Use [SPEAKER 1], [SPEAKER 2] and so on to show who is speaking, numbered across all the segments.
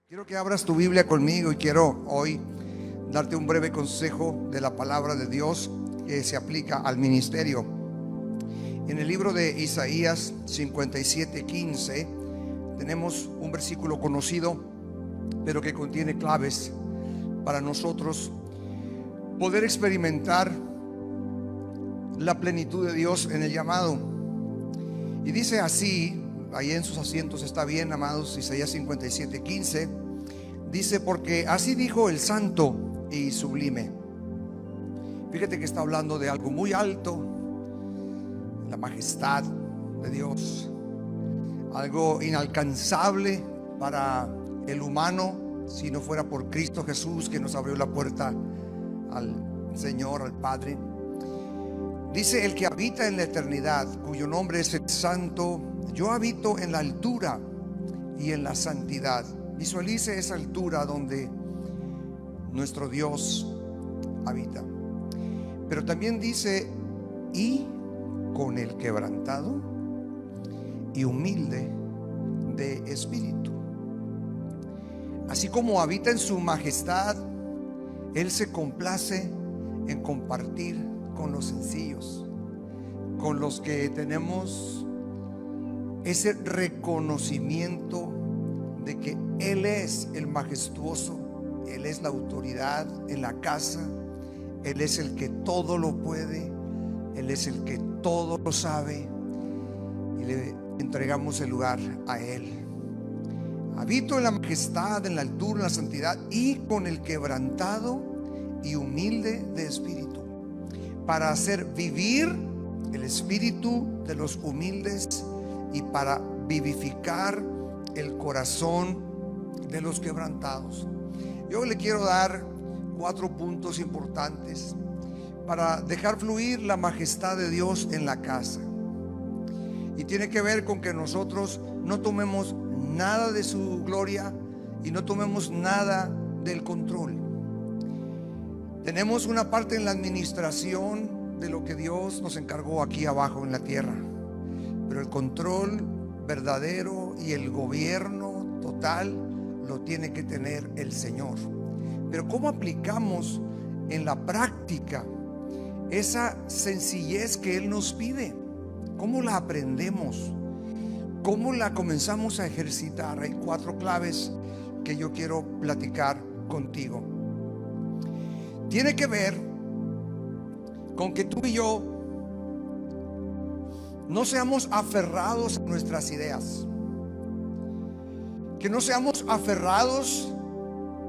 [SPEAKER 1] Quiero que abras tu Biblia conmigo y quiero hoy darte un breve consejo de la palabra de Dios que se aplica al ministerio. En el libro de Isaías 57:15 tenemos un versículo conocido, pero que contiene claves para nosotros poder experimentar la plenitud de Dios en el llamado. Y dice así, ahí en sus asientos está bien, amados, Isaías 57:15, dice: porque así dijo el santo y sublime. Fíjate que está hablando de algo muy alto, la majestad de Dios, algo inalcanzable para el humano si no fuera por Cristo Jesús, que nos abrió la puerta al Señor, al Padre. Dice: el que habita en la eternidad, cuyo nombre es el santo. Yo habito en la altura y en la santidad. Visualice esa altura donde nuestro Dios habita. Pero también dice: y con el quebrantado y humilde de espíritu. Así como habita en su majestad, Él se complace en compartir con los sencillos, con los que tenemos ese reconocimiento de que Él es el majestuoso, Él es la autoridad en la casa, Él es el que todo lo puede, Él es el que todo lo sabe, y le entregamos el lugar a Él. Habito en la majestad, en la altura, en la santidad, y con el quebrantado y humilde de espíritu, para hacer vivir el espíritu de los humildes y para vivificar el corazón de los quebrantados. Yo le quiero dar 4 puntos importantes para dejar fluir la majestad de Dios en la casa. Y tiene que ver con que nosotros no tomemos nada de su gloria y no tomemos nada del control. Tenemos una parte en la administración de lo que Dios nos encargó aquí abajo en la tierra, pero el control verdadero y el gobierno total lo tiene que tener el Señor. Pero ¿cómo aplicamos en la práctica esa sencillez que Él nos pide? ¿Cómo la aprendemos? ¿Cómo la comenzamos a ejercitar? Hay 4 claves que yo quiero platicar contigo. Tiene que ver con que tú y yo no seamos aferrados a nuestras ideas, que no seamos aferrados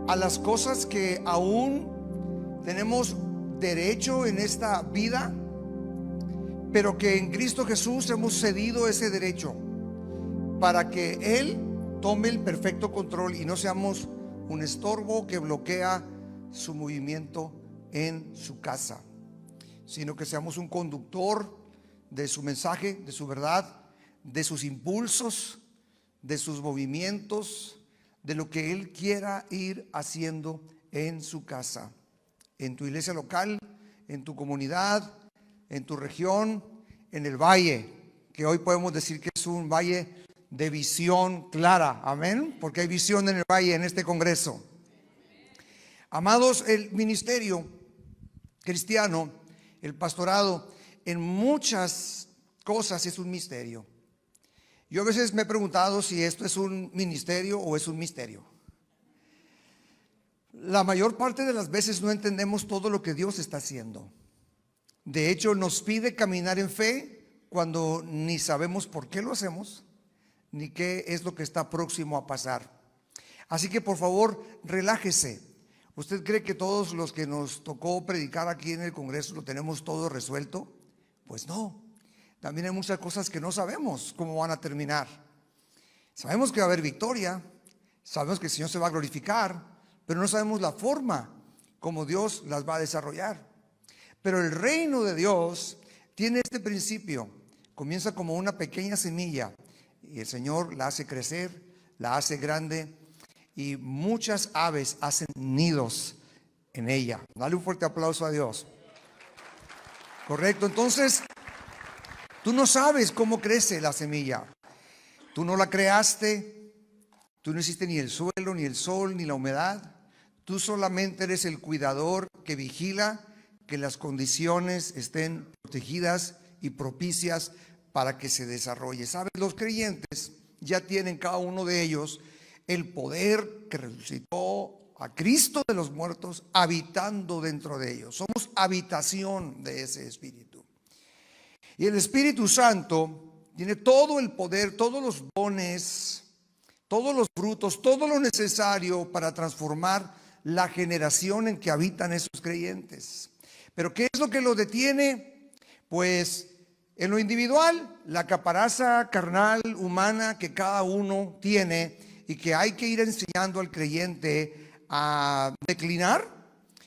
[SPEAKER 1] a las cosas que aún tenemos derecho en esta vida, pero que en Cristo Jesús hemos cedido ese derecho para que Él tome el perfecto control y no seamos un estorbo que bloquea su movimiento en su casa, sino que seamos un conductor de su mensaje, de su verdad, de sus impulsos, de sus movimientos, de lo que Él quiera ir haciendo en su casa, en tu iglesia local, en tu comunidad, en tu región, en el valle, que hoy podemos decir que es un valle de visión clara, amén, porque hay visión en el valle, en este congreso. Amados, el ministerio cristiano, el pastorado, en muchas cosas es un misterio. Yo a veces me he preguntado si esto es un ministerio o es un misterio. La mayor parte de las veces no entendemos todo lo que Dios está haciendo. De hecho, nos pide caminar en fe cuando ni sabemos por qué lo hacemos, ni qué es lo que está próximo a pasar. Así que por favor, relájese. ¿Usted cree que todos los que nos tocó predicar aquí en el Congreso lo tenemos todo resuelto? Pues no. También hay muchas cosas que no sabemos cómo van a terminar. Sabemos que va a haber victoria, sabemos que el Señor se va a glorificar, pero no sabemos la forma como Dios las va a desarrollar. Pero el reino de Dios tiene este principio: comienza como una pequeña semilla y el Señor la hace crecer, la hace grande, y muchas aves hacen nidos en ella. Dale un fuerte aplauso a Dios. Correcto. Entonces, tú no sabes cómo crece la semilla. Tú no la creaste, Tú no hiciste ni el suelo, ni el sol, ni la humedad. Tú solamente eres el cuidador que vigila que las condiciones estén protegidas y propicias para que se desarrolle. ¿Sabes? Los creyentes ya tienen cada uno de ellos el poder que resucitó a Cristo de los muertos habitando dentro de ellos. Somos habitación de ese Espíritu. Y el Espíritu Santo tiene todo el poder, todos los dones, todos los frutos, todo lo necesario para transformar la generación en que habitan esos creyentes. Pero ¿qué es lo que los detiene? Pues en lo individual, la caparaza carnal, humana que cada uno tiene y que hay que ir enseñando al creyente a declinar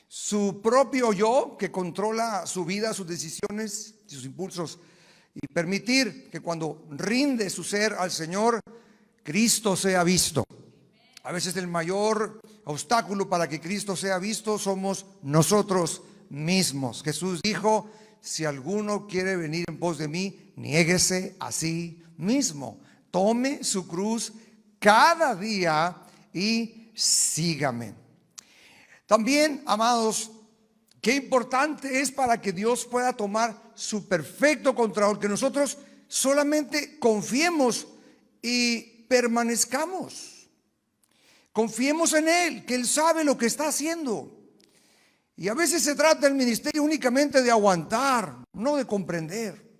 [SPEAKER 1] su propio yo que controla su vida, sus decisiones, sus impulsos, y permitir que cuando rinde su ser al Señor, Cristo sea visto. A veces el mayor obstáculo para que Cristo sea visto somos nosotros mismos. Jesús dijo: si alguno quiere venir en pos de mí, niéguese a sí mismo, tome su cruz cada día y sígame. También, amados, qué importante es para que Dios pueda tomar su perfecto control, que nosotros solamente confiemos y permanezcamos. Confiemos en Él, que Él sabe lo que está haciendo. Y a veces se trata el ministerio únicamente de aguantar, no de comprender.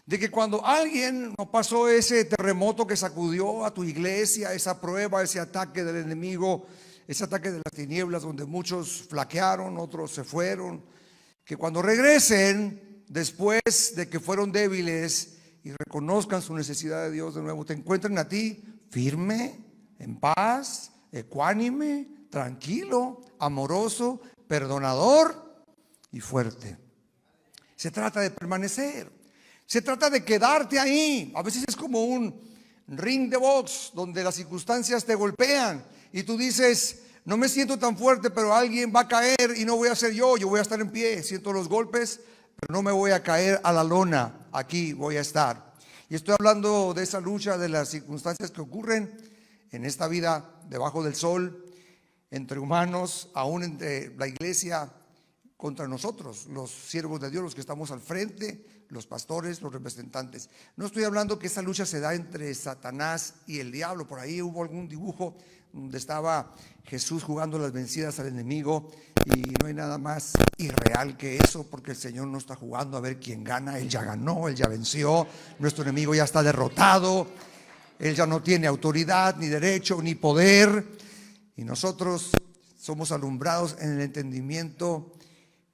[SPEAKER 1] De que cuando alguien no pasó ese terremoto que sacudió a tu iglesia, esa prueba, ese ataque del enemigo, ese ataque de las tinieblas donde muchos flaquearon, otros se fueron, que cuando regresen después de que fueron débiles y reconozcan su necesidad de Dios de nuevo, te encuentren a ti firme, en paz, ecuánime, tranquilo, amoroso, perdonador y fuerte. Se trata de permanecer, se trata de quedarte ahí. A veces es como un ring de box donde las circunstancias te golpean y tú dices: no me siento tan fuerte, pero alguien va a caer y no voy a ser yo voy a estar en pie. Siento los golpes, pero no me voy a caer a la lona, aquí voy a estar. Y estoy hablando de esa lucha, de las circunstancias que ocurren en esta vida debajo del sol, entre humanos, aún entre la iglesia, contra nosotros, los siervos de Dios, los que estamos al frente, los pastores, los representantes. No estoy hablando que esa lucha se da entre Satanás y el diablo. Por ahí hubo algún dibujo donde estaba Jesús jugando las vencidas al enemigo, y no hay nada más irreal que eso, porque el Señor no está jugando a ver quién gana. Él ya ganó, Él ya venció, nuestro enemigo ya está derrotado, Él ya no tiene autoridad, ni derecho, ni poder, y nosotros somos alumbrados en el entendimiento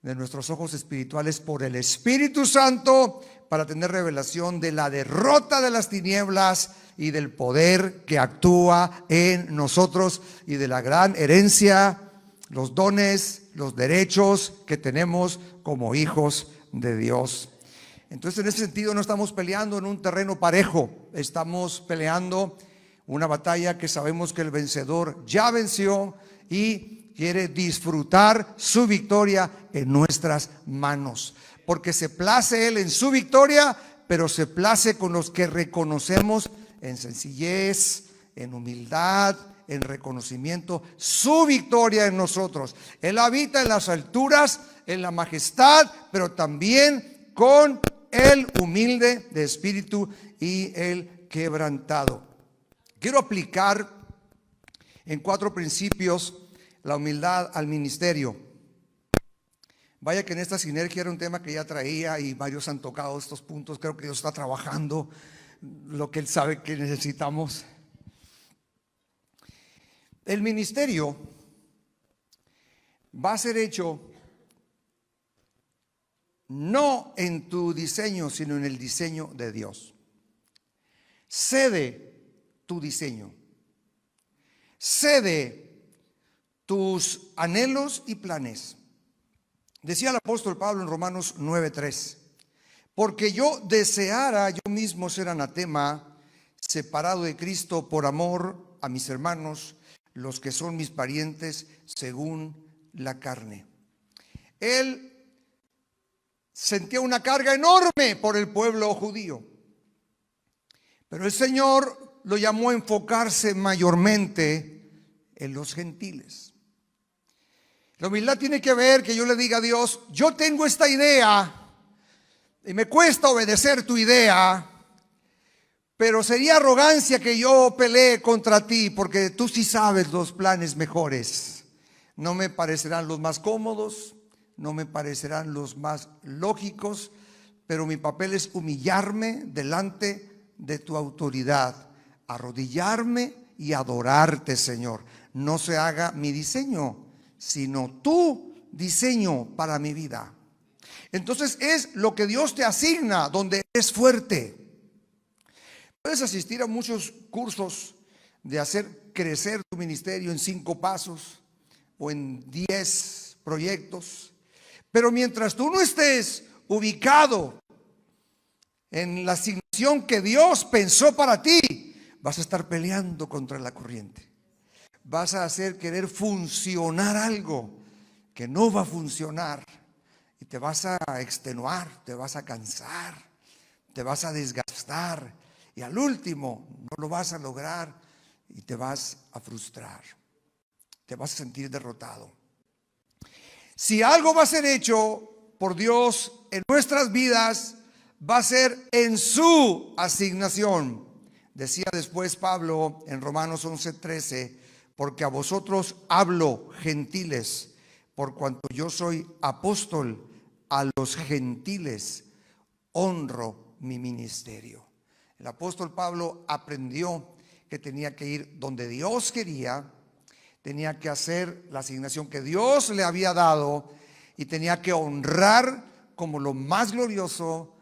[SPEAKER 1] de nuestros ojos espirituales por el Espíritu Santo para tener revelación de la derrota de las tinieblas y del poder que actúa en nosotros y de la gran herencia, los dones, los derechos que tenemos como hijos de Dios. Entonces, en ese sentido, no estamos peleando en un terreno parejo, estamos peleando una batalla que sabemos que el vencedor ya venció y quiere disfrutar su victoria en nuestras manos, porque se place Él en su victoria, pero se place con los que reconocemos en sencillez, en humildad, en reconocimiento su victoria en nosotros. Él habita en las alturas, en la majestad, pero también con el humilde de espíritu y el quebrantado. Quiero aplicar en 4 principios la humildad al ministerio. Vaya que en esta sinergia era un tema que ya traía y varios han tocado estos puntos. Creo que Dios está trabajando lo que Él sabe que necesitamos. El ministerio va a ser hecho no en tu diseño, sino en el diseño de Dios. Cede tu diseño, cede tus anhelos y planes. Decía el apóstol Pablo en Romanos 9:3: porque yo deseara yo mismo ser anatema, separado de Cristo por amor a mis hermanos, los que son mis parientes según la carne. Él sentía una carga enorme por el pueblo judío, pero el Señor lo llamó a enfocarse mayormente en los gentiles. La humildad tiene que ver que yo le diga a Dios: yo tengo esta idea y me cuesta obedecer tu idea, pero sería arrogancia que yo pelee contra ti, porque tú sí sabes los planes mejores. No me parecerán los más cómodos, no me parecerán los más lógicos, pero mi papel es humillarme delante de tu autoridad, arrodillarme y adorarte, Señor. No se haga mi diseño, sino tu diseño para mi vida. Entonces es lo que Dios te asigna donde eres fuerte. Puedes asistir a muchos cursos de hacer crecer tu ministerio en 5 pasos o en 10 proyectos, pero mientras tú no estés ubicado en la asignación que Dios pensó para ti, vas a estar peleando contra la corriente. Vas a hacer querer funcionar algo que no va a funcionar, y te vas a extenuar, te vas a cansar, te vas a desgastar, y al último no lo vas a lograr y te vas a frustrar, te vas a sentir derrotado. Si algo va a ser hecho por Dios en nuestras vidas, va a ser en su asignación. Decía después Pablo en Romanos 11:13: porque a vosotros hablo, gentiles, por cuanto yo soy apóstol a los gentiles, honro mi ministerio. El apóstol Pablo aprendió que tenía que ir donde Dios quería, tenía que hacer la asignación que Dios le había dado y tenía que honrar como lo más glorioso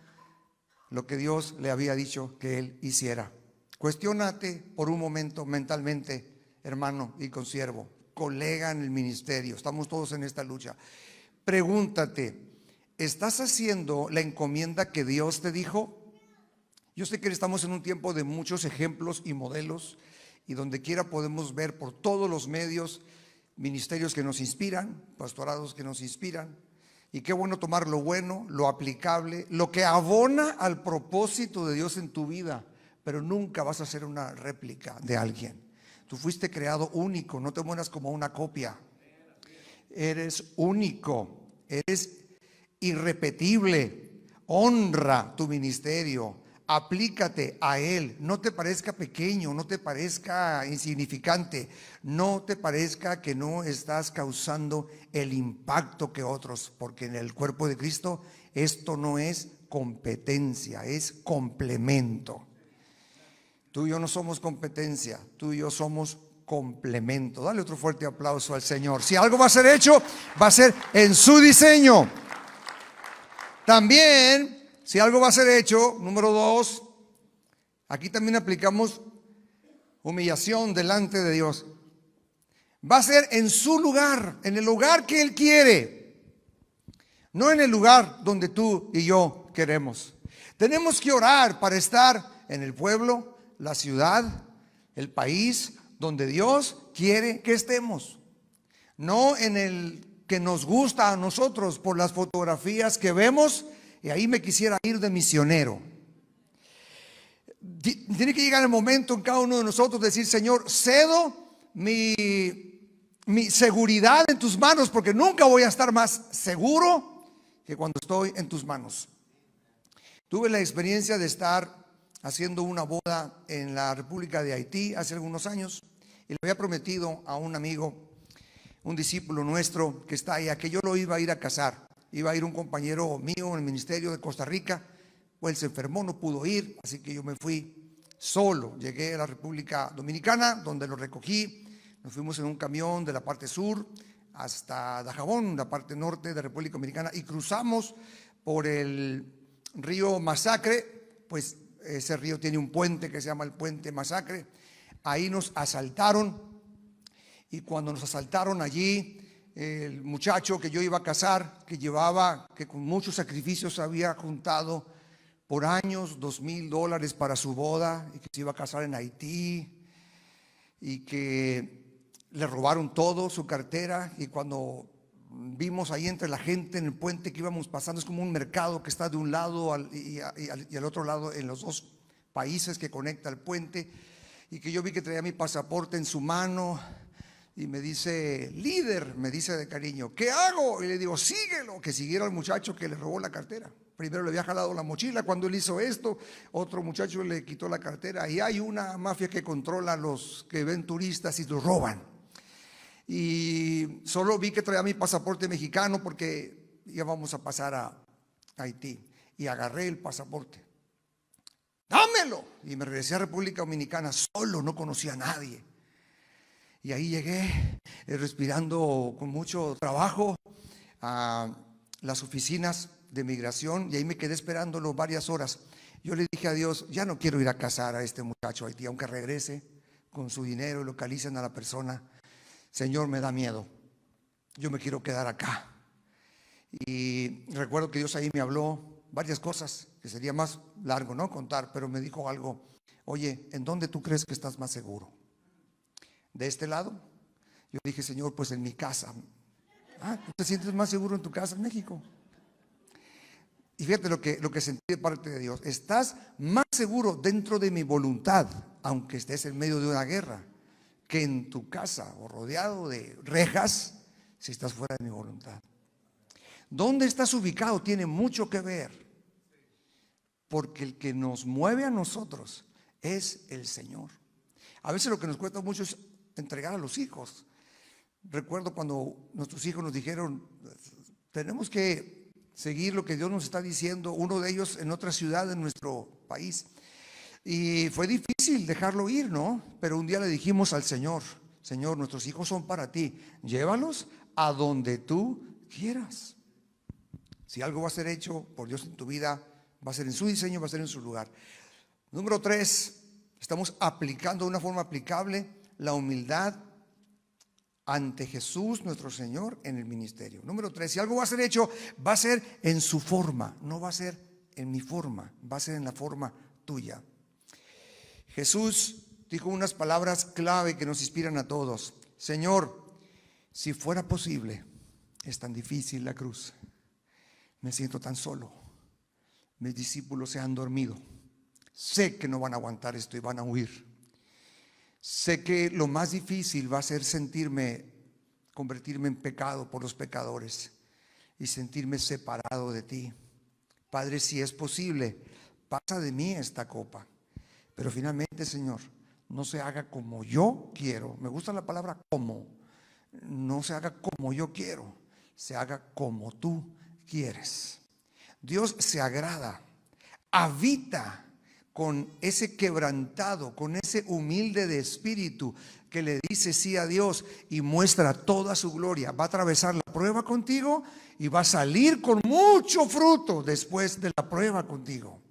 [SPEAKER 1] lo que Dios le había dicho que él hiciera. Cuestiónate por un momento mentalmente, hermano y consiervo, colega en el ministerio, estamos todos en esta lucha. Pregúntate: ¿estás haciendo la encomienda que Dios te dijo? Yo sé que estamos en un tiempo de muchos ejemplos y modelos, y donde quiera podemos ver por todos los medios ministerios que nos inspiran, pastorados que nos inspiran, y qué bueno tomar lo bueno, lo aplicable, lo que abona al propósito de Dios en tu vida, pero nunca vas a ser una réplica de alguien. Tú fuiste creado único, no te mueras como una copia. Eres único, eres irrepetible. Honra tu ministerio, aplícate a él. No te parezca pequeño, no te parezca insignificante, no te parezca que no estás causando el impacto que otros, porque en el cuerpo de Cristo esto no es competencia, es complemento. Tú y yo no somos competencia, tú y yo somos complemento. Dale otro fuerte aplauso al Señor. Si algo va a ser hecho, va a ser en su diseño. También, si algo va a ser hecho, número 2, aquí también aplicamos humillación delante de Dios. Va a ser en su lugar, en el lugar que Él quiere, no en el lugar donde tú y yo queremos. Tenemos que orar para estar en el pueblo, la ciudad, el país donde Dios quiere que estemos, no en el que nos gusta a nosotros por las fotografías que vemos, y ahí me quisiera ir de misionero. Tiene que llegar el momento en cada uno de nosotros decir: Señor, cedo mi seguridad en tus manos, porque nunca voy a estar más seguro que cuando estoy en tus manos. Tuve la experiencia de estar haciendo una boda en la República de Haití hace algunos años, y le había prometido a un amigo, un discípulo nuestro que está allá, que yo lo iba a ir a casar. Iba a ir un compañero mío en el ministerio de Costa Rica, pues él se enfermó, no pudo ir, así que yo me fui solo. Llegué a la República Dominicana, donde lo recogí. Nos fuimos en un camión de la parte sur hasta Dajabón, la parte norte de República Dominicana, y cruzamos por el río Masacre. Pues ese río tiene un puente que se llama el Puente Masacre. Ahí nos asaltaron, y cuando nos asaltaron allí, el muchacho que yo iba a casar, que con muchos sacrificios había juntado por años $2,000 para su boda, y que se iba a casar en Haití, y que le robaron todo, su cartera. Y cuando vimos ahí entre la gente en el puente que íbamos pasando, es como un mercado que está de un lado y al otro lado, en los dos países que conecta el puente, y que yo vi que traía mi pasaporte en su mano y me dice, líder, me dice de cariño, ¿qué hago? Y le digo, síguelo, que siguiera al muchacho que le robó la cartera. Primero le había jalado la mochila. Cuando él hizo esto, otro muchacho le quitó la cartera. Y hay una mafia que controla a los que ven turistas y los roban. Y solo vi que traía mi pasaporte mexicano porque íbamos a pasar a Haití. Y agarré el pasaporte. ¡Dámelo! Y me regresé a República Dominicana solo, no conocía a nadie. Y ahí llegué respirando con mucho trabajo a las oficinas de migración, y ahí me quedé esperándolo varias horas. Yo le dije a Dios, ya no quiero ir a casar a este muchacho a Haití, aunque regrese con su dinero y localicen a la persona. Señor, me da miedo, yo me quiero quedar acá. Y recuerdo que Dios ahí me habló varias cosas, que sería más largo, ¿no?, contar, pero me dijo algo. Oye, ¿en dónde tú crees que estás más seguro? ¿De este lado? Yo dije, Señor, pues en mi casa. ¿Tú te sientes más seguro en tu casa en México? Y fíjate lo que sentí de parte de Dios. Estás más seguro dentro de mi voluntad, aunque estés en medio de una guerra, que en tu casa o rodeado de rejas si estás fuera de mi voluntad. ¿Dónde estás ubicado? Tiene mucho que ver, porque el que nos mueve a nosotros es el Señor. A veces lo que nos cuesta mucho es entregar a los hijos. Recuerdo cuando nuestros hijos nos dijeron, tenemos que seguir lo que Dios nos está diciendo, uno de ellos en otra ciudad en nuestro país, y fue difícil dejarlo ir, ¿no? Pero un día le dijimos al Señor, Señor, nuestros hijos son para ti, llévalos a donde tú quieras. Si algo va a ser hecho por Dios en tu vida, va a ser en su diseño, va a ser en su lugar. Número 3, estamos aplicando de una forma aplicable la humildad ante Jesús nuestro Señor en el ministerio. Número 3, si algo va a ser hecho, va a ser en su forma, no va a ser en mi forma, va a ser en la forma tuya. Jesús dijo unas palabras clave que nos inspiran a todos. Señor, si fuera posible, es tan difícil la cruz, me siento tan solo, mis discípulos se han dormido, sé que no van a aguantar esto y van a huir. Sé que lo más difícil va a ser convertirme en pecado por los pecadores y sentirme separado de ti. Padre, si es posible, pasa de mí esta copa, pero finalmente, Señor, no se haga como yo quiero. Me gusta la palabra como. No se haga como yo quiero, se haga como tú quieres. Dios se agrada, habita con ese quebrantado, con ese humilde de espíritu que le dice sí a Dios y muestra toda su gloria. Va a atravesar la prueba contigo y va a salir con mucho fruto después de la prueba contigo.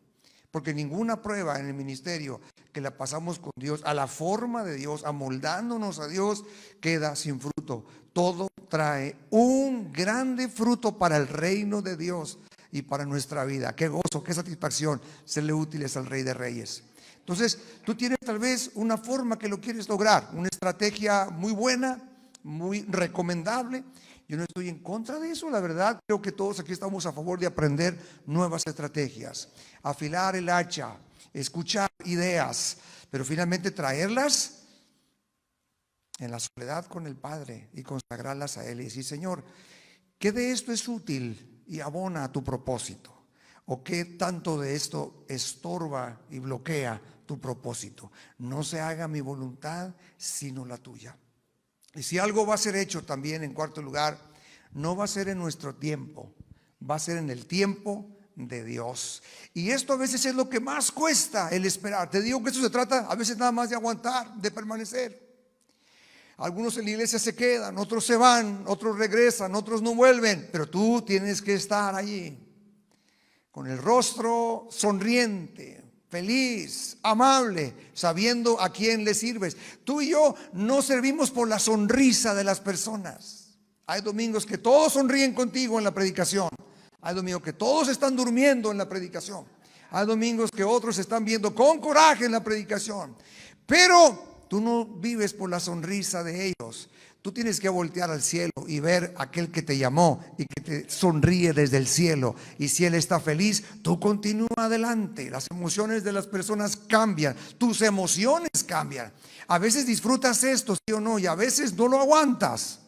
[SPEAKER 1] Porque ninguna prueba en el ministerio que la pasamos con Dios, a la forma de Dios, amoldándonos a Dios, queda sin fruto. Todo trae un grande fruto para el reino de Dios y para nuestra vida. Qué gozo, qué satisfacción serle útiles al Rey de Reyes. Entonces, tú tienes tal vez una forma que lo quieres lograr, una estrategia muy buena, muy recomendable. Yo no estoy en contra de eso, la verdad. Creo que todos aquí estamos a favor de aprender nuevas estrategias, afilar el hacha, escuchar ideas, pero finalmente traerlas en la soledad con el Padre y consagrarlas a Él y decir, Señor, ¿qué de esto es útil y abona a tu propósito? ¿O qué tanto de esto estorba y bloquea tu propósito? No se haga mi voluntad, sino la tuya. Y si algo va a ser hecho también, en cuarto lugar, no va a ser en nuestro tiempo, va a ser en el tiempo de Dios. Y esto a veces es lo que más cuesta, el esperar. Te digo que esto se trata a veces nada más de aguantar, de permanecer. Algunos en la iglesia se quedan, otros se van, otros regresan, otros no vuelven, pero tú tienes que estar allí con el rostro sonriente, feliz, amable, sabiendo a quién le sirves. Tú y yo no servimos por la sonrisa de las personas. Hay domingos que todos sonríen contigo en la predicación. Hay domingos que todos están durmiendo en la predicación. Hay domingos que otros están viendo con coraje en la predicación. Pero Tú no vives por la sonrisa de ellos. Tú tienes que voltear al cielo y ver a aquel que te llamó y que te sonríe desde el cielo. Y si Él está feliz, tú continúa adelante. Las emociones de las personas cambian, tus emociones cambian. A veces disfrutas esto, sí o no, y a veces no lo aguantas.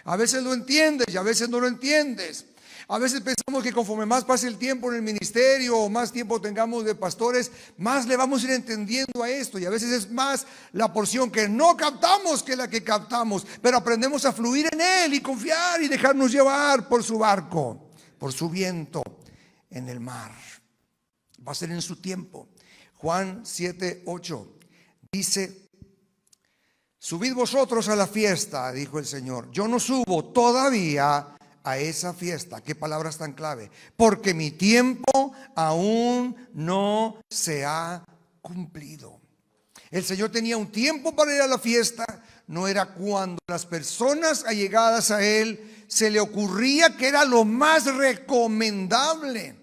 [SPEAKER 1] A veces lo entiendes y a veces no lo entiendes. A veces pensamos que conforme más pase el tiempo en el ministerio o más tiempo tengamos de pastores, más le vamos a ir entendiendo a esto. Y a veces es más la porción que no captamos que la que captamos. Pero aprendemos a fluir en Él y confiar y dejarnos llevar por su barco, por su viento en el mar. Va a ser en su tiempo. Juan 7:8 dice: subid vosotros a la fiesta, dijo el Señor. Yo no subo todavía a esa fiesta. Qué palabras tan clave. Porque mi tiempo aún no se ha cumplido. El Señor tenía un tiempo para ir a la fiesta. No era cuando las personas allegadas a Él se le ocurría que era lo más recomendable.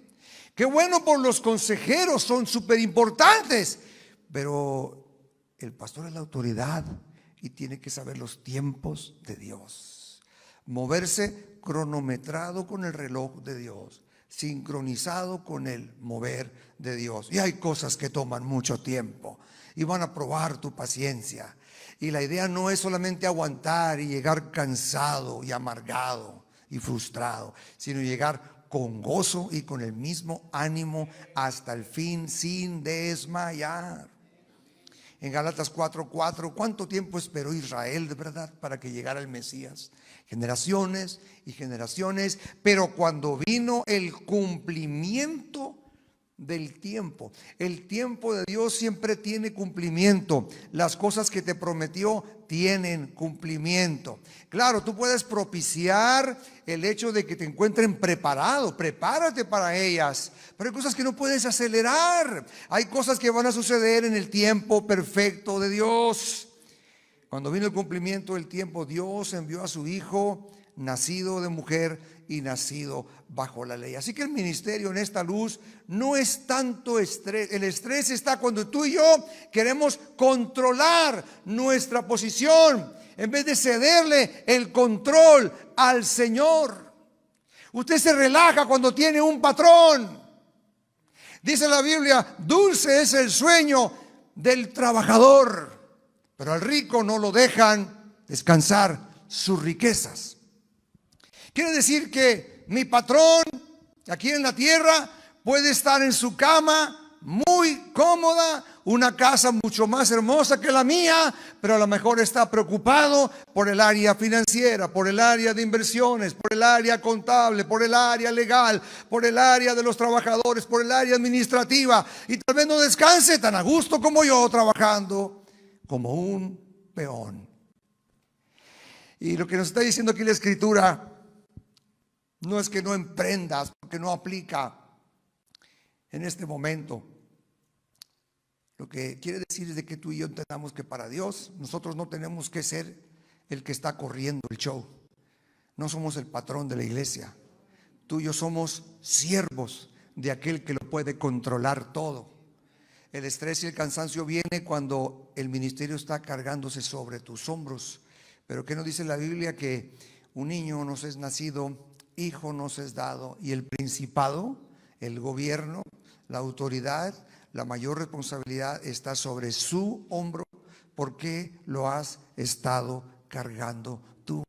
[SPEAKER 1] Qué bueno por los consejeros, son súper importantes. Pero el pastor es la autoridad y tiene que saber los tiempos de Dios. Moverse cronometrado con el reloj de Dios, sincronizado con el mover de Dios. Y hay cosas que toman mucho tiempo y van a probar tu paciencia. Y la idea no es solamente aguantar y llegar cansado y amargado y frustrado, sino llegar con gozo y con el mismo ánimo hasta el fin sin desmayar. En Gálatas 4:4, ¿cuánto tiempo esperó Israel de verdad para que llegara el Mesías? Generaciones y generaciones, pero cuando vino el cumplimiento del tiempo, el tiempo de Dios siempre tiene cumplimiento. Las cosas que te prometió tienen cumplimiento. Claro, tú puedes propiciar el hecho de que te encuentren preparado, prepárate para ellas, pero hay cosas que no puedes acelerar. Hay cosas que van a suceder en el tiempo perfecto de Dios. Cuando vino el cumplimiento del tiempo, Dios envió a su Hijo, nacido de mujer y nacido bajo la ley. Así que el ministerio en esta luz no es tanto estrés. El estrés está cuando tú y yo queremos controlar nuestra posición en vez de cederle el control al Señor. Usted se relaja cuando tiene un patrón. Dice la Biblia: dulce es el sueño del trabajador, pero al rico no lo dejan descansar sus riquezas. Quiere decir que mi patrón aquí en la tierra puede estar en su cama muy cómoda, una casa mucho más hermosa que la mía, pero a lo mejor está preocupado por el área financiera, por el área de inversiones, por el área contable, por el área legal, por el área de los trabajadores, por el área administrativa, y tal vez no descanse tan a gusto como yo trabajando como un peón. Y lo que nos está diciendo aquí la Escritura no es que no emprendas, porque no aplica en este momento. Lo que quiere decir es de que tú y yo entendamos que para Dios nosotros no tenemos que ser el que está corriendo el show. No somos el patrón de la iglesia. Tú y yo somos siervos de aquel que lo puede controlar todo. El estrés y el cansancio viene cuando el ministerio está cargándose sobre tus hombros. Pero ¿qué nos dice la Biblia? Que un niño nos es nacido, hijo nos es dado, y el principado, el gobierno, la autoridad, la mayor responsabilidad está sobre su hombro, porque lo has estado cargando tú.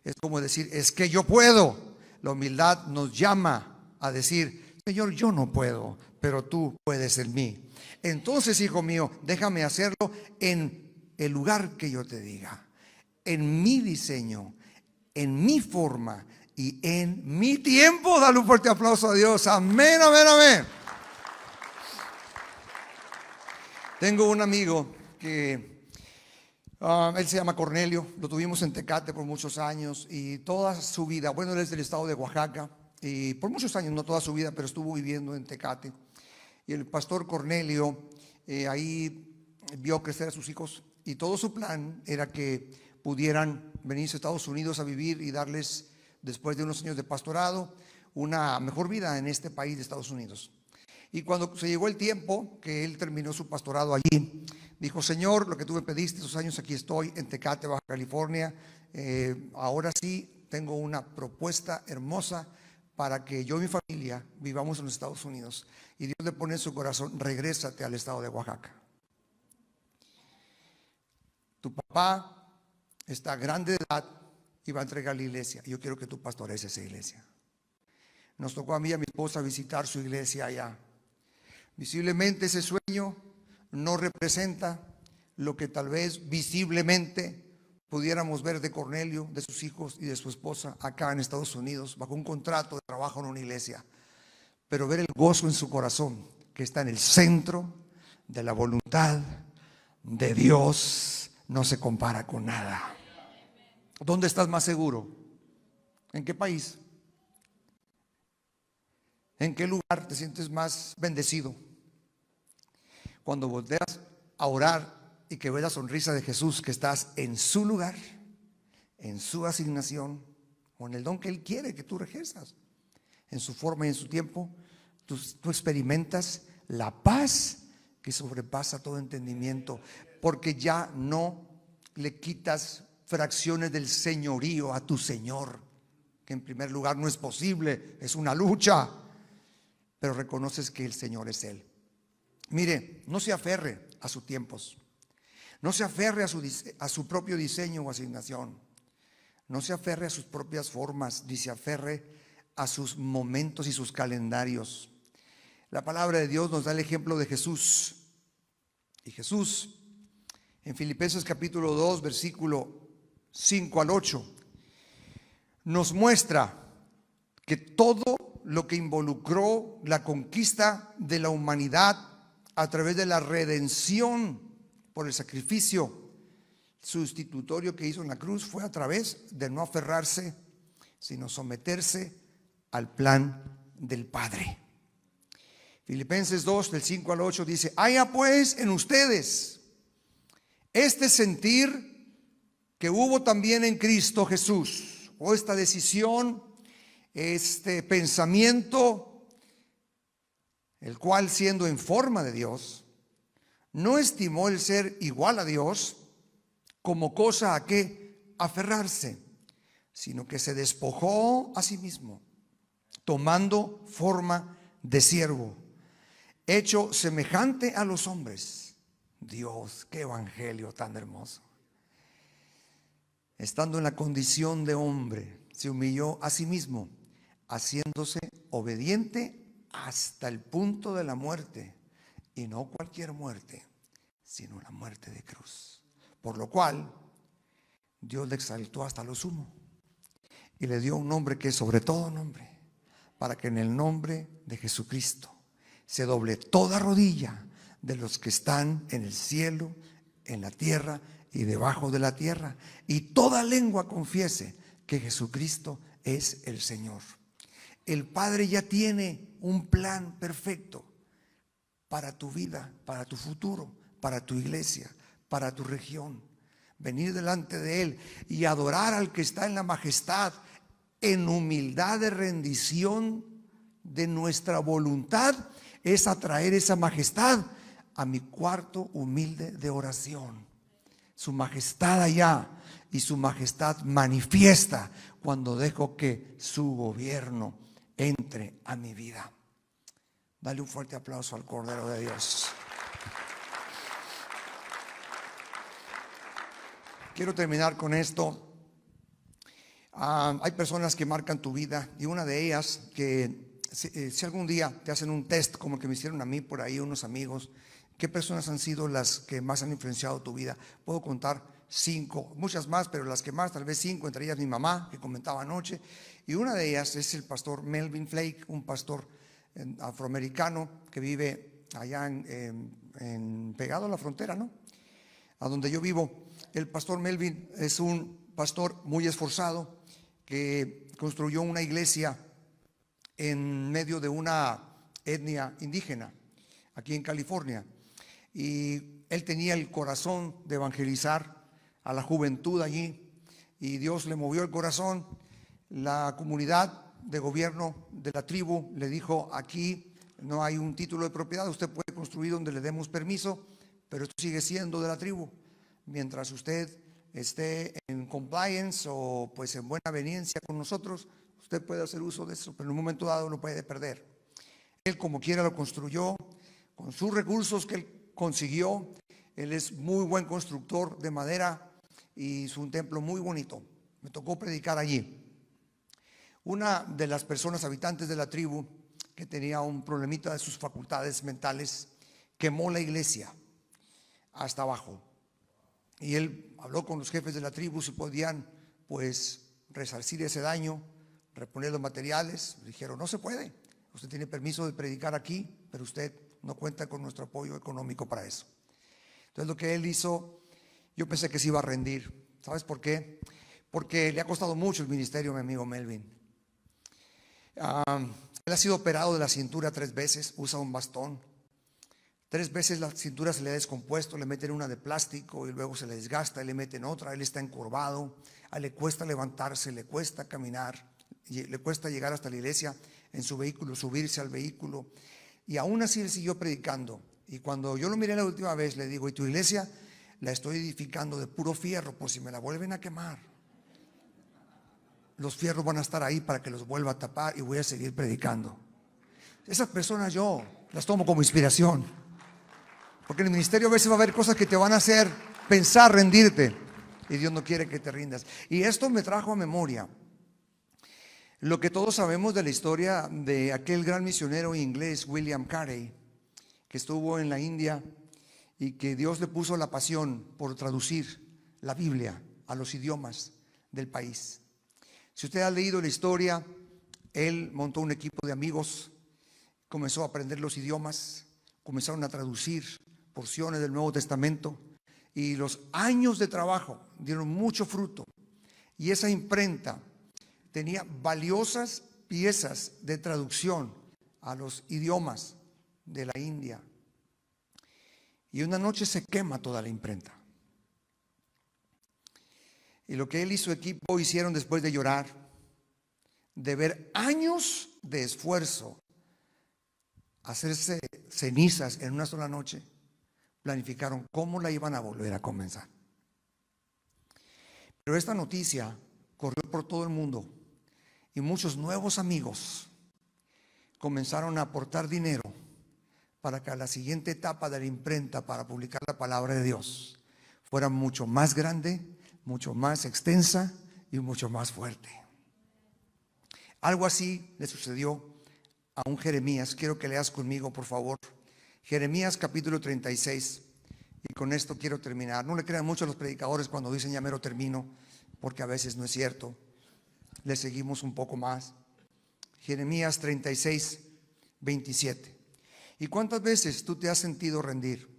[SPEAKER 1] Es como decir: es que yo puedo. La humildad nos llama a decir: Señor, yo no puedo, pero tú puedes en mí. Entonces, hijo mío, déjame hacerlo en el lugar que yo te diga, en mi diseño, en mi forma y en mi tiempo. Dale un fuerte aplauso a Dios. Amén, amén, amén. Tengo un amigo que él se llama Cornelio. Lo tuvimos en Tecate por muchos años y toda su vida, bueno, él es del estado de Oaxaca, y por muchos años, no toda su vida, pero estuvo viviendo en Tecate. Y el pastor Cornelio ahí vio crecer a sus hijos, y todo su plan era que pudieran venirse a Estados Unidos a vivir y darles, después de unos años de pastorado, una mejor vida en este país de Estados Unidos. Y cuando se llegó el tiempo que él terminó su pastorado allí, dijo: Señor, lo que tú me pediste esos años, aquí estoy en Tecate, Baja California. Ahora sí tengo una propuesta hermosa para que yo y mi familia vivamos en los Estados Unidos. Y Dios le pone en su corazón: regrésate al estado de Oaxaca. Tu papá está grande de edad y va a entregar la iglesia. Yo quiero que tú pastorees esa iglesia. Nos tocó a mí y a mi esposa visitar su iglesia allá. Visiblemente ese sueño no representa lo que tal vez visiblemente pudiéramos ver de Cornelio, de sus hijos y de su esposa acá en Estados Unidos, bajo un contrato de trabajo en una iglesia. Pero ver el gozo en su corazón, que está en el centro de la voluntad de Dios, no se compara con nada. ¿Dónde estás más seguro? ¿En qué país? ¿En qué lugar te sientes más bendecido? Cuando volteas a orar y que ves la sonrisa de Jesús, que estás en su lugar, en su asignación, o en el don que Él quiere que tú ejerzas, en su forma y en su tiempo, tú experimentas la paz que sobrepasa todo entendimiento, porque ya no le quitas fracciones del señorío a tu Señor, que en primer lugar no es posible, es una lucha, pero reconoces que el Señor es Él. Mire, no se aferre a sus tiempos, no se aferre a su propio diseño o asignación, no se aferre a sus propias formas, ni se aferre a sus momentos y sus calendarios. La palabra de Dios nos da el ejemplo de Jesús. Y Jesús, en Filipenses capítulo 2, versículo 5 al 8, nos muestra que todo lo que involucró la conquista de la humanidad a través de la redención por el sacrificio sustitutorio que hizo en la cruz fue a través de no aferrarse, sino someterse al plan del Padre. Filipenses 2, del 5 al 8 dice: haya pues en ustedes este sentir que hubo también en Cristo Jesús, o esta decisión, este pensamiento, el cual, siendo en forma de Dios, no estimó el ser igual a Dios como cosa a que aferrarse, sino que se despojó a sí mismo, tomando forma de siervo, hecho semejante a los hombres. Dios, qué evangelio tan hermoso. Estando en la condición de hombre, se humilló a sí mismo, haciéndose obediente hasta el punto de la muerte, y no cualquier muerte, sino la muerte de cruz. Por lo cual Dios le exaltó hasta lo sumo y le dio un nombre que es sobre todo nombre, para que en el nombre de Jesucristo se doble toda rodilla de los que están en el cielo, en la tierra y debajo de la tierra, y toda lengua confiese que Jesucristo es el Señor. El Padre ya tiene un plan perfecto para tu vida, para tu futuro, para tu iglesia, para tu región. Venir delante de Él y adorar al que está en la majestad, en humildad de rendición de nuestra voluntad, es atraer esa majestad a mi cuarto humilde de oración. Su majestad allá, y su majestad manifiesta cuando dejo que su gobierno entre a mi vida. Dale un fuerte aplauso al Cordero de Dios. Quiero terminar con esto. Hay personas que marcan tu vida, y una de ellas que si algún día te hacen un test como el que me hicieron a mí por ahí unos amigos, ¿qué personas han sido las que más han influenciado tu vida? Puedo contar 5, muchas más, pero las que más, tal vez 5, entre ellas mi mamá, que comentaba anoche, y una de ellas es el pastor Melvin Flake, un pastor afroamericano que vive allá pegado a la frontera, ¿no?, a donde yo vivo. El pastor Melvin es un pastor muy esforzado que construyó una iglesia en medio de una etnia indígena aquí en California, y él tenía el corazón de evangelizar a la juventud allí, y Dios le movió el corazón. La comunidad de gobierno de la tribu le dijo: aquí no hay un título de propiedad. Usted puede construir donde le demos permiso, pero esto sigue siendo de la tribu. Mientras usted esté en compliance o pues en buena aveniencia con nosotros, usted puede hacer uso de eso, pero en un momento dado lo puede perder. Él como quiera lo construyó con sus recursos que él consiguió. Él es muy buen constructor de madera y hizo un templo muy bonito. Me tocó predicar allí. Una de las personas habitantes de la tribu que tenía un problemita de sus facultades mentales quemó la iglesia hasta abajo. Y él habló con los jefes de la tribu si podían pues resarcir ese daño, reponer los materiales. Dijeron: no se puede, usted tiene permiso de predicar aquí, pero usted no cuenta con nuestro apoyo económico para eso. Entonces lo que él hizo, yo pensé que se iba a rendir. ¿Sabes por qué? Porque le ha costado mucho el ministerio a mi amigo Melvin. Él ha sido operado de la cintura 3 veces, usa un bastón. 3 veces la cintura se le ha descompuesto, le meten una de plástico y luego se le desgasta y le meten otra. Él está encorvado, a él le cuesta levantarse, le cuesta caminar, le cuesta llegar hasta la iglesia en su vehículo, subirse al vehículo. Y aún así él siguió predicando. Y cuando yo lo miré la última vez, le digo: ¿y tu iglesia? La estoy edificando de puro fierro por si me la vuelven a quemar. Los fierros van a estar ahí para que los vuelva a tapar y voy a seguir predicando. Esas personas yo las tomo como inspiración, porque en el ministerio a veces va a haber cosas que te van a hacer pensar rendirte, y Dios no quiere que te rindas. Y esto me trajo a memoria lo que todos sabemos de la historia de aquel gran misionero inglés William Carey, que estuvo en la India y que Dios le puso la pasión por traducir la Biblia a los idiomas del país. Si usted ha leído la historia, él montó un equipo de amigos, comenzó a aprender los idiomas, comenzaron a traducir porciones del Nuevo Testamento, y los años de trabajo dieron mucho fruto. Y esa imprenta tenía valiosas piezas de traducción a los idiomas de la India. Y una noche se quema toda la imprenta. Y lo que él y su equipo hicieron después de llorar, de ver años de esfuerzo hacerse cenizas en una sola noche, planificaron cómo la iban a volver a comenzar. Pero esta noticia corrió por todo el mundo y muchos nuevos amigos comenzaron a aportar dinero para que a la siguiente etapa de la imprenta para publicar la palabra de Dios fuera mucho más grande, mucho más extensa y mucho más fuerte. Algo así le sucedió a un Jeremías. Quiero que leas conmigo, por favor, Jeremías capítulo 36, y con esto quiero terminar. No le crean mucho a los predicadores cuando dicen ya mero termino, porque a veces no es cierto. Le seguimos un poco más. Jeremías 36, 27. ¿Y cuántas veces tú te has sentido rendir?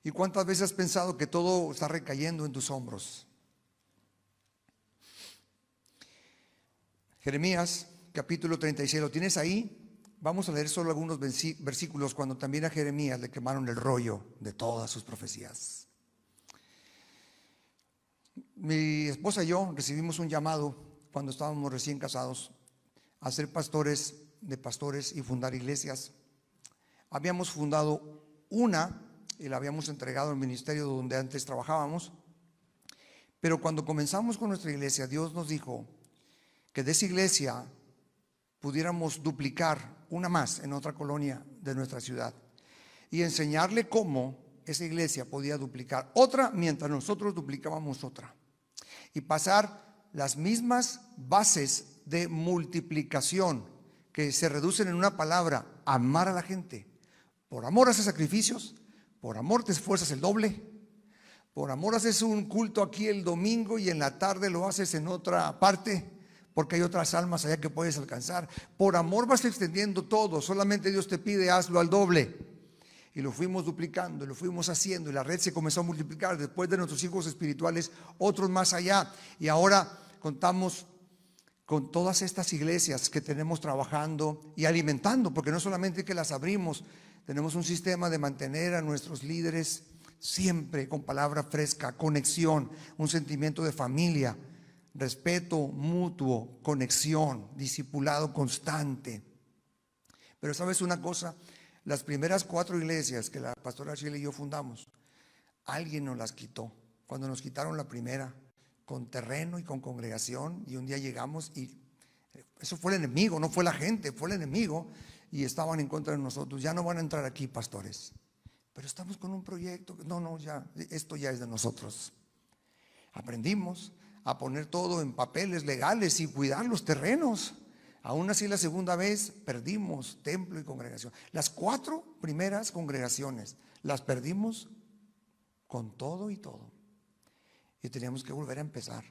[SPEAKER 1] ¿Y cuántas veces has pensado que todo está recayendo en tus hombros? Jeremías capítulo 36, ¿lo tienes ahí? Vamos a leer solo algunos versículos cuando también a Jeremías le quemaron el rollo de todas sus profecías. Mi esposa y yo recibimos un llamado cuando estábamos recién casados a ser pastores y fundar iglesias. Habíamos fundado una y la habíamos entregado al ministerio donde antes trabajábamos, pero cuando comenzamos con nuestra iglesia, Dios nos dijo que de esa iglesia pudiéramos duplicar una más en otra colonia de nuestra ciudad y enseñarle cómo esa iglesia podía duplicar otra mientras nosotros duplicábamos otra, y pasar las mismas bases de multiplicación que se reducen en una palabra: amar a la gente. Por amor haces sacrificios, por amor te esfuerzas el doble, por amor haces un culto aquí el domingo y en la tarde lo haces en otra parte, porque hay otras almas allá que puedes alcanzar. Por amor vas extendiendo todo, solamente Dios te pide hazlo al doble. Y lo fuimos duplicando, lo fuimos haciendo, y la red se comenzó a multiplicar. Después de nuestros hijos espirituales, otros más allá. Y ahora contamos con todas estas iglesias que tenemos trabajando y alimentando, porque no solamente que las abrimos, tenemos un sistema de mantener a nuestros líderes siempre con palabra fresca, conexión, un sentimiento de familia, respeto mutuo, conexión, discipulado constante. Pero sabes una cosa, las primeras 4 iglesias que la pastora Chile y yo fundamos, alguien nos las quitó. Cuando nos quitaron la primera, con terreno y con congregación, y un día llegamos y eso fue el enemigo, no fue la gente, fue el enemigo, y estaban en contra de nosotros. Ya no van a entrar aquí, pastores, pero estamos con un proyecto. No, ya, esto ya es de nosotros. Aprendimos a poner todo en papeles legales y cuidar los terrenos. Aún así, la segunda vez perdimos templo y congregación. Las 4 primeras congregaciones las perdimos con todo y todo, y teníamos que volver a empezar.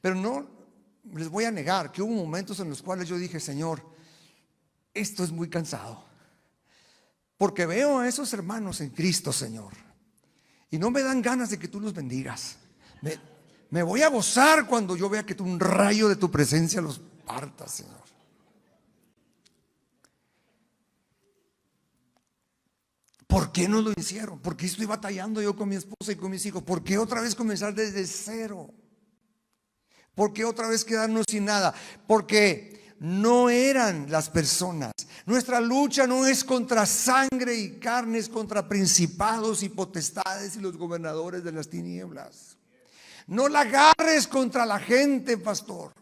[SPEAKER 1] Pero no les voy a negar que hubo momentos en los cuales yo dije: Señor, esto es muy cansado, porque veo a esos hermanos en Cristo, Señor, y no me dan ganas de que tú los bendigas. Me voy a gozar cuando yo vea que un rayo de tu presencia los parta, Señor. ¿Por qué no lo hicieron? ¿Por qué estoy batallando yo con mi esposa y con mis hijos? ¿Por qué otra vez comenzar desde cero? ¿Por qué otra vez quedarnos sin nada? Porque no eran las personas. Nuestra lucha no es contra sangre y carne, es contra principados y potestades y los gobernadores de las tinieblas. No la agarres contra la gente, pastor,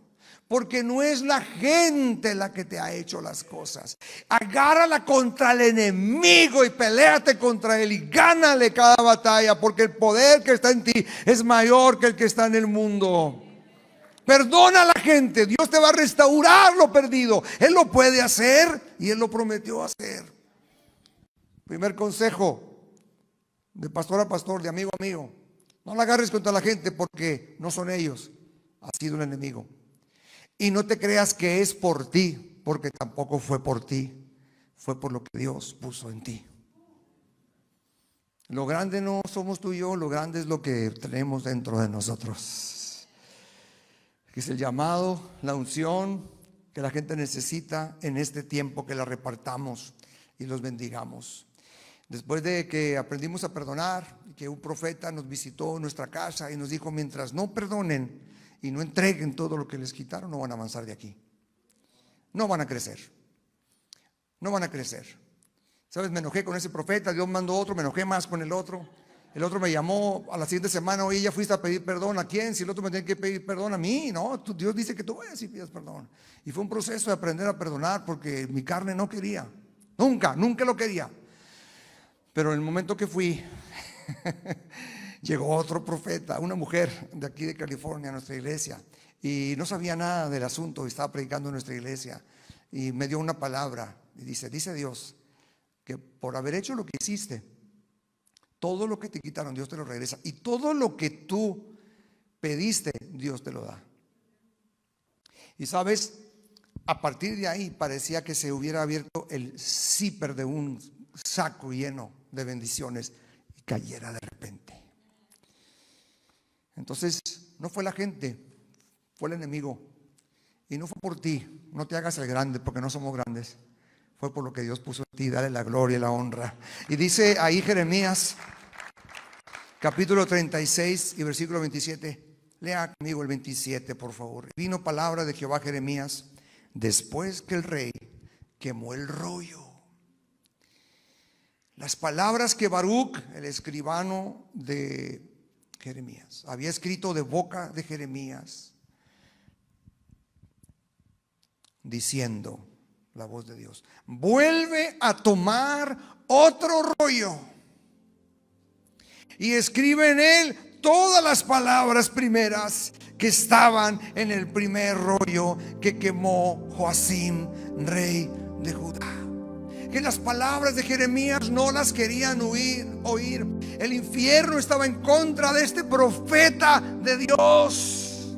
[SPEAKER 1] porque no es la gente la que te ha hecho las cosas. Agárrala contra el enemigo y peléate contra él y gánale cada batalla, porque el poder que está en ti es mayor que el que está en el mundo. Perdona a la gente, Dios te va a restaurar lo perdido. Él lo puede hacer y Él lo prometió hacer. Primer consejo de pastor a pastor, de amigo a amigo: no la agarres contra la gente, porque no son ellos, ha sido el enemigo. Y no te creas que es por ti, porque tampoco fue por ti, fue por lo que Dios puso en ti. Lo grande no somos tú y yo, lo grande es lo que tenemos dentro de nosotros, que es el llamado, la unción que la gente necesita en este tiempo, que la repartamos y los bendigamos. Después de que aprendimos a perdonar, que un profeta nos visitó en nuestra casa y nos dijo: mientras no perdonen y no entreguen todo lo que les quitaron, no van a avanzar de aquí, no van a crecer, no van a crecer. ¿Sabes? Me enojé con ese profeta, Dios mandó otro, me enojé más con el otro me llamó a la siguiente semana: oye, ya fuiste a pedir perdón. ¿A quién? Si el otro me tiene que pedir perdón a mí. No, Dios dice que tú vayas y pidas perdón. Y fue un proceso de aprender a perdonar, porque mi carne no quería, nunca lo quería. Pero en el momento que fui llegó otro profeta, una mujer de aquí de California a nuestra iglesia, y no sabía nada del asunto, estaba predicando en nuestra iglesia, y me dio una palabra y dice Dios que por haber hecho lo que hiciste, todo lo que te quitaron Dios te lo regresa, y todo lo que tú pediste Dios te lo da. Y sabes, a partir de ahí parecía que se hubiera abierto el zipper de un saco lleno de bendiciones y cayera de repente. Entonces no fue la gente, fue el enemigo. Y no fue por ti, no te hagas el grande, porque no somos grandes. Fue por lo que Dios puso en ti, dale la gloria y la honra. Y dice ahí Jeremías capítulo 36 y versículo 27. Lea conmigo el 27, por favor. Vino palabra de Jehová a Jeremías después que el rey quemó el rollo. Las palabras que Baruch, el escribano de Jeremías, había escrito de boca de Jeremías, diciendo, la voz de Dios: vuelve a tomar otro rollo y escribe en él todas las palabras primeras que estaban en el primer rollo que quemó Joacim, rey de Judá. Que las palabras de Jeremías no las querían oír. El infierno estaba en contra de este profeta de Dios.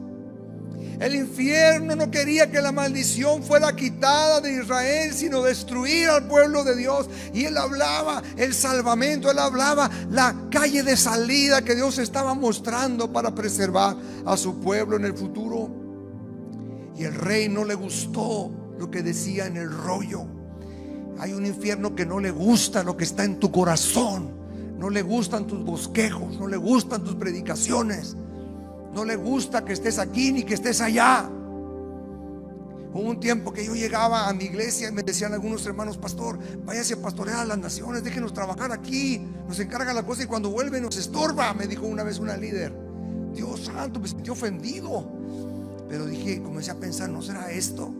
[SPEAKER 1] El infierno no quería que la maldición fuera quitada de Israel, sino destruir al pueblo de Dios. Y él hablaba el salvamento, él hablaba la calle de salida que Dios estaba mostrando para preservar a su pueblo en el futuro. Y el rey no le gustó lo que decía en el rollo. Hay un infierno que no le gusta lo que está en tu corazón, no le gustan tus bosquejos, no le gustan tus predicaciones, no le gusta que estés aquí ni que estés allá. Hubo un tiempo que yo llegaba a mi iglesia y me decían algunos hermanos: pastor, váyase a pastorear a las naciones, déjenos trabajar aquí, nos encarga la cosa y cuando vuelve nos estorba, me dijo una vez una líder. Dios santo, me sentí ofendido, pero dije, comencé a pensar, ¿no será esto?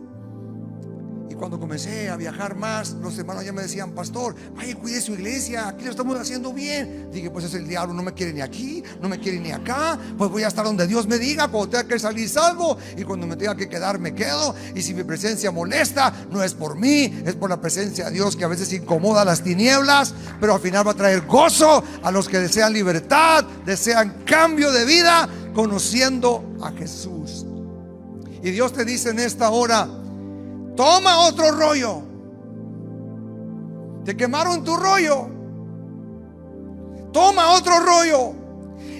[SPEAKER 1] Y cuando comencé a viajar más, los hermanos ya me decían: pastor, vaya, cuide su iglesia, aquí lo estamos haciendo bien. Dije, pues es el diablo, no me quiere ni aquí, no me quiere ni acá. Pues voy a estar donde Dios me diga. Cuando tenga que salir, salgo, y cuando me tenga que quedar, me quedo. Y si mi presencia molesta, no es por mí, es por la presencia de Dios, que a veces incomoda las tinieblas, pero al final va a traer gozo a los que desean libertad, desean cambio de vida, conociendo a Jesús. Y Dios te dice en esta hora: toma otro rollo. Te quemaron tu rollo. Toma otro rollo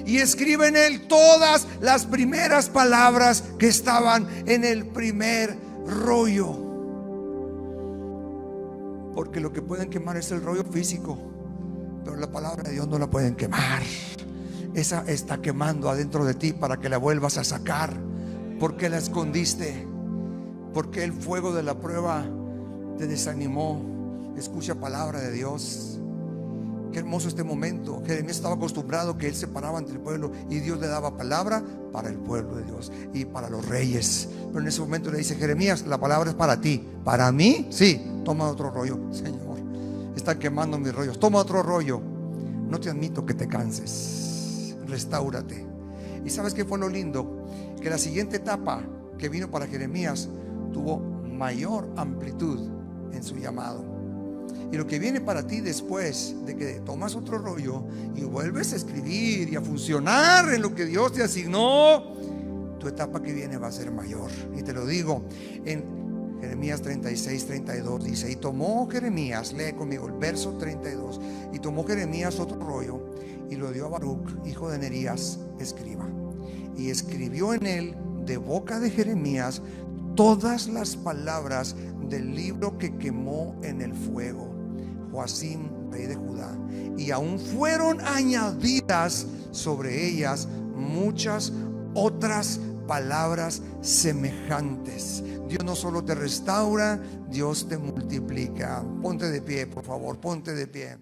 [SPEAKER 1] y escribe en él todas las primeras palabras que estaban en el primer rollo. Porque lo que pueden quemar es el rollo físico, pero la palabra de Dios no la pueden quemar. Esa está quemando adentro de ti para que la vuelvas a sacar. Porque la escondiste, porque el fuego de la prueba te desanimó. Escucha palabra de Dios. Qué hermoso este momento. Jeremías estaba acostumbrado que él se paraba ante el pueblo y Dios le daba palabra para el pueblo de Dios y para los reyes. Pero en ese momento le dice: Jeremías, la palabra es para ti. ¿Para mí? Sí. Toma otro rollo. Señor, están quemando mis rollos. Toma otro rollo. No te admito que te canses. Restáurate. ¿Y sabes qué fue lo lindo? Que la siguiente etapa que vino para Jeremías tuvo mayor amplitud en su llamado. Y lo que viene para ti después de que tomas otro rollo y vuelves a escribir y a funcionar en lo que Dios te asignó, tu etapa que viene va a ser mayor. Y te lo digo en Jeremías 36, 32 dice: y tomó Jeremías, lee conmigo el verso 32, y tomó Jeremías otro rollo y lo dio a Baruc, hijo de Nerías, escriba, y escribió en él de boca de Jeremías todas las palabras del libro que quemó en el fuego Joacim, rey de Judá, y aún fueron añadidas sobre ellas muchas otras palabras semejantes. Dios no solo te restaura, Dios te multiplica. Ponte de pie, por favor, ponte de pie.